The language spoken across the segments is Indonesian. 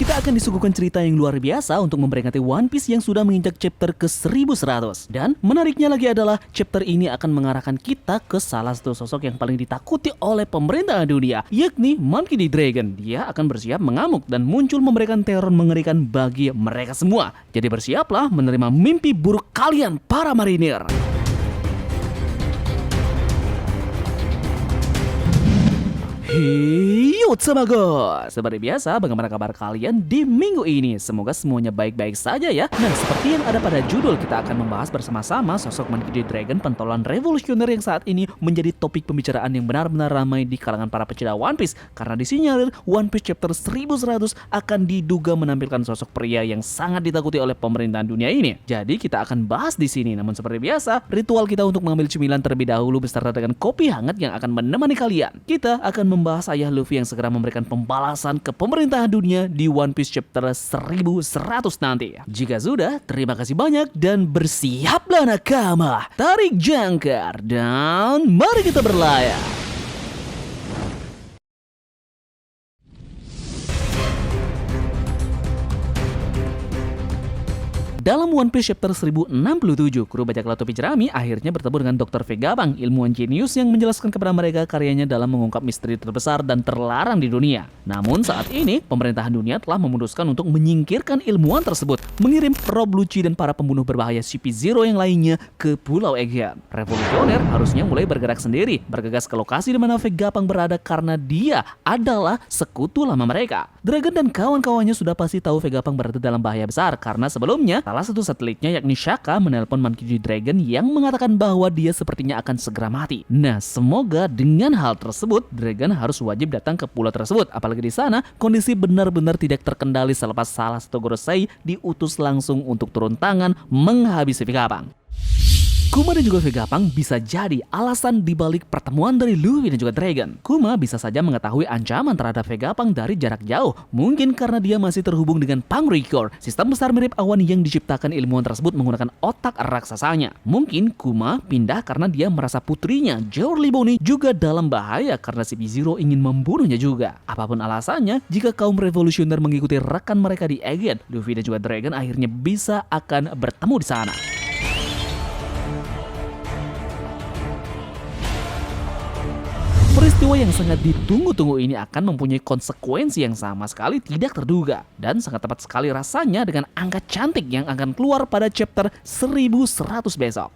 Kita akan disuguhkan cerita yang luar biasa untuk memperingati One Piece yang sudah menginjak chapter ke 1100. Dan menariknya lagi adalah chapter ini akan mengarahkan kita ke salah satu sosok yang paling ditakuti oleh pemerintah dunia, yakni Monkey D. Dragon. Dia akan bersiap mengamuk dan muncul memberikan teror mengerikan bagi mereka semua. Jadi bersiaplah menerima mimpi buruk kalian para marinir. Hey, what's up, Magos? Seperti biasa, bagaimana kabar kalian di minggu ini? Semoga semuanya baik-baik saja ya. Nah, seperti yang ada pada judul, kita akan membahas bersama-sama sosok Monkey D. Dragon, pentolan revolusioner yang saat ini menjadi topik pembicaraan yang benar-benar ramai di kalangan para pecinta One Piece. Karena disinyalir One Piece chapter 1100 akan diduga menampilkan sosok pria yang sangat ditakuti oleh pemerintahan dunia ini. Jadi kita akan bahas di sini. Namun seperti biasa, ritual kita untuk mengambil cemilan terlebih dahulu beserta dengan kopi hangat yang akan menemani kalian. Kita akan membahas ayah Luffy yang segera memberikan pembalasan ke pemerintahan dunia di One Piece chapter 1100 nanti. Jika sudah, terima kasih banyak dan bersiaplah nakama, tarik jangkar dan mari kita berlayar. Dalam One Piece chapter 1067, kru bajak laut topi jerami akhirnya bertemu dengan Dr. Vegapunk, ilmuwan jenius yang menjelaskan kepada mereka karyanya dalam mengungkap misteri terbesar dan terlarang di dunia. Namun saat ini, pemerintahan dunia telah memutuskan untuk menyingkirkan ilmuwan tersebut, mengirim Rob Lucci dan para pembunuh berbahaya CP0 yang lainnya ke Pulau Aegean. Revolusioner harusnya mulai bergerak sendiri, bergegas ke lokasi di mana Vegapunk berada karena dia adalah sekutu lama mereka. Dragon dan kawan-kawannya sudah pasti tahu Vegapunk berada dalam bahaya besar karena sebelumnya salah satu satelitnya yakni Shaka menelpon Monkey D. Dragon yang mengatakan bahwa dia sepertinya akan segera mati. Nah, semoga dengan hal tersebut Dragon harus wajib datang ke pulau tersebut. Apalagi di sana kondisi benar-benar tidak terkendali selepas salah satu Gorosei diutus langsung untuk turun tangan menghabisi Vegapunk. Kuma dan juga Vegapunk bisa jadi alasan dibalik pertemuan dari Luffy dan juga Dragon. Kuma bisa saja mengetahui ancaman terhadap Vegapunk dari jarak jauh, mungkin karena dia masih terhubung dengan Punk Record, sistem besar mirip awan yang diciptakan ilmuwan tersebut menggunakan otak raksasanya. Mungkin Kuma pindah karena dia merasa putrinya, Georly Bonnie, juga dalam bahaya karena CP0 ingin membunuhnya juga. Apapun alasannya, jika kaum revolusioner mengikuti rekan mereka di Aegean, Luffy dan juga Dragon akhirnya bisa akan bertemu di sana. Peristiwa yang sangat ditunggu-tunggu ini akan mempunyai konsekuensi yang sama sekali tidak terduga. Dan sangat tepat sekali rasanya dengan angka cantik yang akan keluar pada chapter 1100 besok.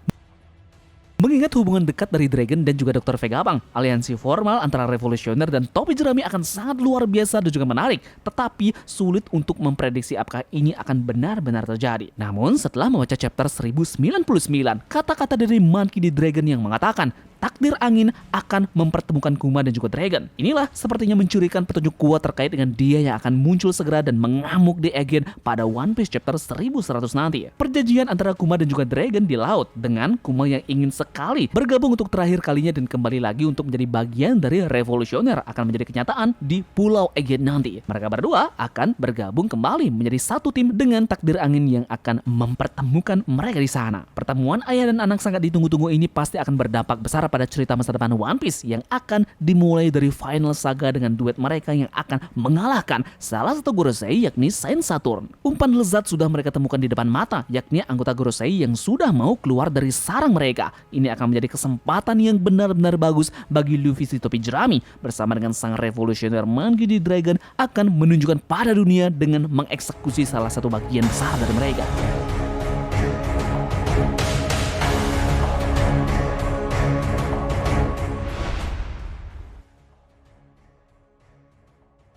Mengingat hubungan dekat dari Dragon dan juga Dr. Vegapunk, aliansi formal antara revolusioner dan topi jerami akan sangat luar biasa dan juga menarik, tetapi sulit untuk memprediksi apakah ini akan benar-benar terjadi. Namun setelah membaca chapter 1099, kata-kata dari Monkey D. Dragon yang mengatakan takdir angin akan mempertemukan Kuma dan juga Dragon. Inilah sepertinya mencurikan petunjuk kuat terkait dengan dia yang akan muncul segera dan mengamuk di Aegean pada One Piece chapter 1100 nanti. Perjanjian antara Kuma dan juga Dragon di laut dengan Kuma yang ingin sekali bergabung untuk terakhir kalinya dan kembali lagi untuk menjadi bagian dari revolusioner akan menjadi kenyataan di Pulau Aegean nanti. Mereka berdua akan bergabung kembali menjadi satu tim dengan takdir angin yang akan mempertemukan mereka di sana. Pertemuan ayah dan anak sangat ditunggu-tunggu ini pasti akan berdampak besar pada cerita masa depan One Piece yang akan dimulai dari final saga dengan duet mereka yang akan mengalahkan salah satu Gorosei yakni Saint Saturn. Umpan lezat sudah mereka temukan di depan mata yakni anggota Gorosei yang sudah mau keluar dari sarang mereka. Ini akan menjadi kesempatan yang benar-benar bagus bagi Luffy si topi jerami bersama dengan sang revolusioner Monkey D. Dragon akan menunjukkan pada dunia dengan mengeksekusi salah satu bagian besar dari mereka.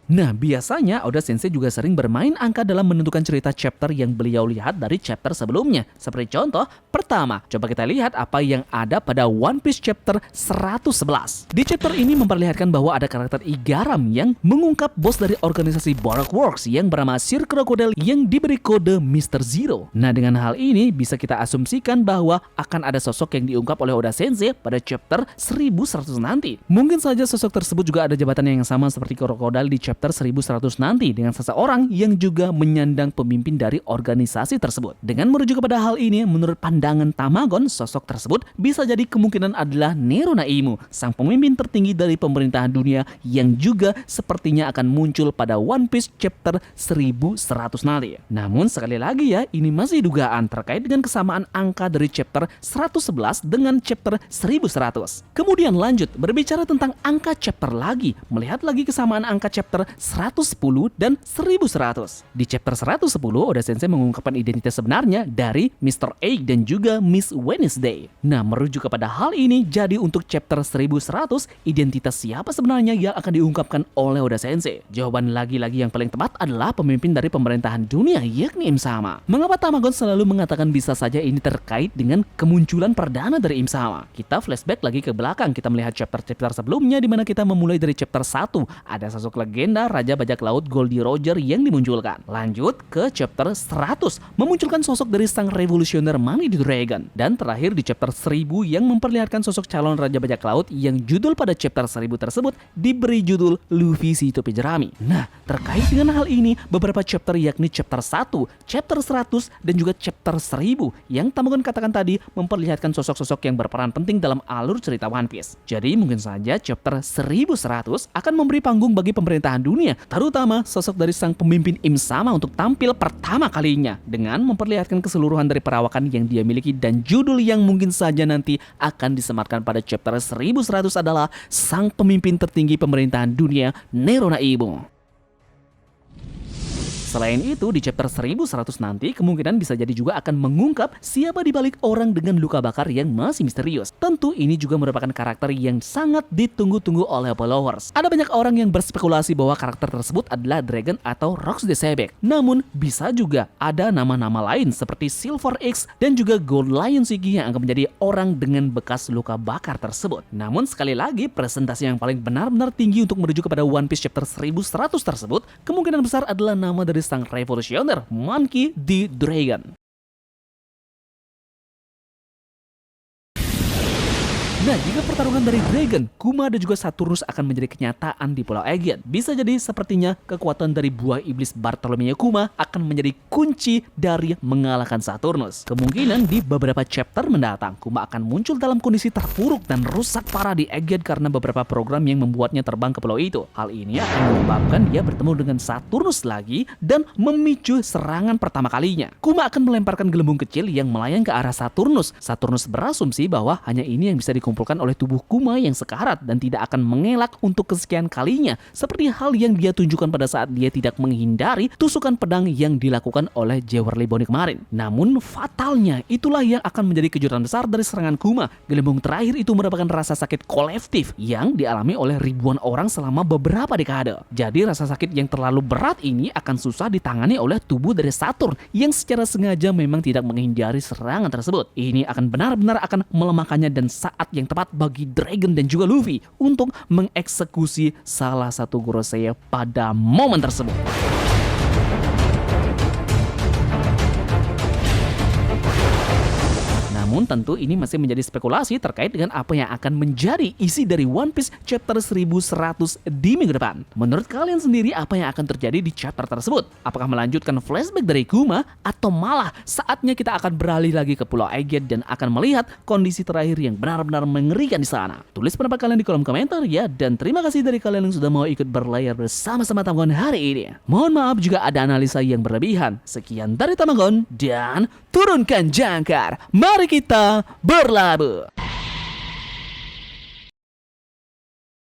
Nah, biasanya Oda Sensei juga sering bermain angka dalam menentukan cerita chapter yang beliau lihat dari chapter sebelumnya. Seperti contoh, pertama, coba kita lihat apa yang ada pada One Piece chapter 111. Di chapter ini memperlihatkan bahwa ada karakter Igaram yang mengungkap bos dari organisasi Baroque Works yang bernama Sir Crocodile yang diberi kode Mr. Zero. Nah, dengan hal ini bisa kita asumsikan bahwa akan ada sosok yang diungkap oleh Oda Sensei pada chapter 1100 nanti. Mungkin saja sosok tersebut juga ada jabatan yang sama seperti Crocodile di chapter 1100 nanti dengan seseorang yang juga menyandang pemimpin dari organisasi tersebut. Dengan merujuk kepada hal ini, menurut pandangan Tamagon, sosok tersebut bisa jadi kemungkinan adalah Nero Naimu, sang pemimpin tertinggi dari pemerintahan dunia yang juga sepertinya akan muncul pada One Piece chapter 1100 nanti. Namun sekali lagi ya, ini masih dugaan terkait dengan kesamaan angka dari chapter 111 dengan chapter 1100. Kemudian lanjut berbicara tentang angka chapter lagi, melihat lagi kesamaan angka chapter 110 dan 1100. Di chapter 110, Oda Sensei mengungkapkan identitas sebenarnya dari Mr. Egg dan juga Miss Wednesday. Nah, merujuk kepada hal ini, jadi untuk chapter 1100, identitas siapa sebenarnya yang akan diungkapkan oleh Oda Sensei? Jawaban lagi-lagi yang paling tepat adalah pemimpin dari pemerintahan dunia, yakni Im Sama. Mengapa Tamagon selalu mengatakan bisa saja ini terkait dengan kemunculan perdana dari Im Sama? Kita flashback lagi ke belakang, kita melihat chapter-chapter sebelumnya di mana kita memulai dari chapter 1. Ada sosok legenda Raja Bajak Laut Goldie Roger yang dimunculkan. Lanjut ke chapter 100, memunculkan sosok dari sang revolusioner Money the Dragon. Dan terakhir di chapter 1000 yang memperlihatkan sosok calon Raja Bajak Laut yang judul pada chapter 1000 tersebut diberi judul Luffy si topi jerami. Nah, terkait dengan hal ini, beberapa chapter yakni chapter 1, chapter 100, dan juga chapter 1000 yang Tamagon katakan tadi memperlihatkan sosok-sosok yang berperan penting dalam alur cerita One Piece. Jadi mungkin saja chapter 1100 akan memberi panggung bagi pemerintahan dunia, terutama sosok dari sang pemimpin Im Sama untuk tampil pertama kalinya dengan memperlihatkan keseluruhan dari perawakan yang dia miliki, dan judul yang mungkin saja nanti akan disematkan pada chapter 1100 adalah sang pemimpin tertinggi pemerintahan dunia, Nero Naimu. Selain itu, di chapter 1100 nanti kemungkinan bisa jadi juga akan mengungkap siapa di balik orang dengan luka bakar yang masih misterius. Tentu ini juga merupakan karakter yang sangat ditunggu-tunggu oleh followers. Ada banyak orang yang berspekulasi bahwa karakter tersebut adalah Dragon atau Rocks the Sebek. Namun, bisa juga ada nama-nama lain seperti Silver X dan juga Gold Lion Shiki yang akan menjadi orang dengan bekas luka bakar tersebut. Namun sekali lagi, presentasi yang paling benar-benar tinggi untuk menuju kepada One Piece chapter 1100 tersebut kemungkinan besar adalah nama dari sang revolusioner Monkey D. Dragon. Nah, jika pertarungan dari Dragon, Kuma dan juga Saturnus akan menjadi kenyataan di Pulau Aegean, bisa jadi sepertinya kekuatan dari buah iblis Bartolomeo Kuma akan menjadi kunci dari mengalahkan Saturnus. Kemungkinan di beberapa chapter mendatang, Kuma akan muncul dalam kondisi terpuruk dan rusak parah di Aegean karena beberapa program yang membuatnya terbang ke pulau itu. Hal ini akan menyebabkan dia bertemu dengan Saturnus lagi dan memicu serangan pertama kalinya. Kuma akan melemparkan gelembung kecil yang melayang ke arah Saturnus. Saturnus berasumsi bahwa hanya ini yang bisa dikumpulkan oleh tubuh Kuma yang sekarat dan tidak akan mengelak untuk kesekian kalinya, seperti hal yang dia tunjukkan pada saat dia tidak menghindari tusukan pedang yang dilakukan oleh Jewelry Bony kemarin. Namun fatalnya, itulah yang akan menjadi kejutan besar dari serangan Kuma. Gelembung terakhir itu merupakan rasa sakit kolektif yang dialami oleh ribuan orang selama beberapa dekade. Jadi rasa sakit yang terlalu berat ini akan susah ditangani oleh tubuh dari Saturn yang secara sengaja memang tidak menghindari serangan tersebut. Ini akan benar-benar akan melemahkannya dan saat yang tepat bagi Dragon dan juga Luffy untuk mengeksekusi salah satu Gorosei pada momen tersebut. Namun tentu ini masih menjadi spekulasi terkait dengan apa yang akan menjadi isi dari One Piece chapter 1100 di minggu depan. Menurut kalian sendiri apa yang akan terjadi di chapter tersebut? Apakah melanjutkan flashback dari Kuma atau malah saatnya kita akan beralih lagi ke Pulau Aegean dan akan melihat kondisi terakhir yang benar-benar mengerikan di sana? Tulis pendapat kalian di kolom komentar ya, dan terima kasih dari kalian yang sudah mau ikut berlayar bersama-sama Tamagon hari ini. Mohon maaf jika ada analisa yang berlebihan. Sekian dari Tamagon dan turunkan jangkar. Mari kita berlabuh.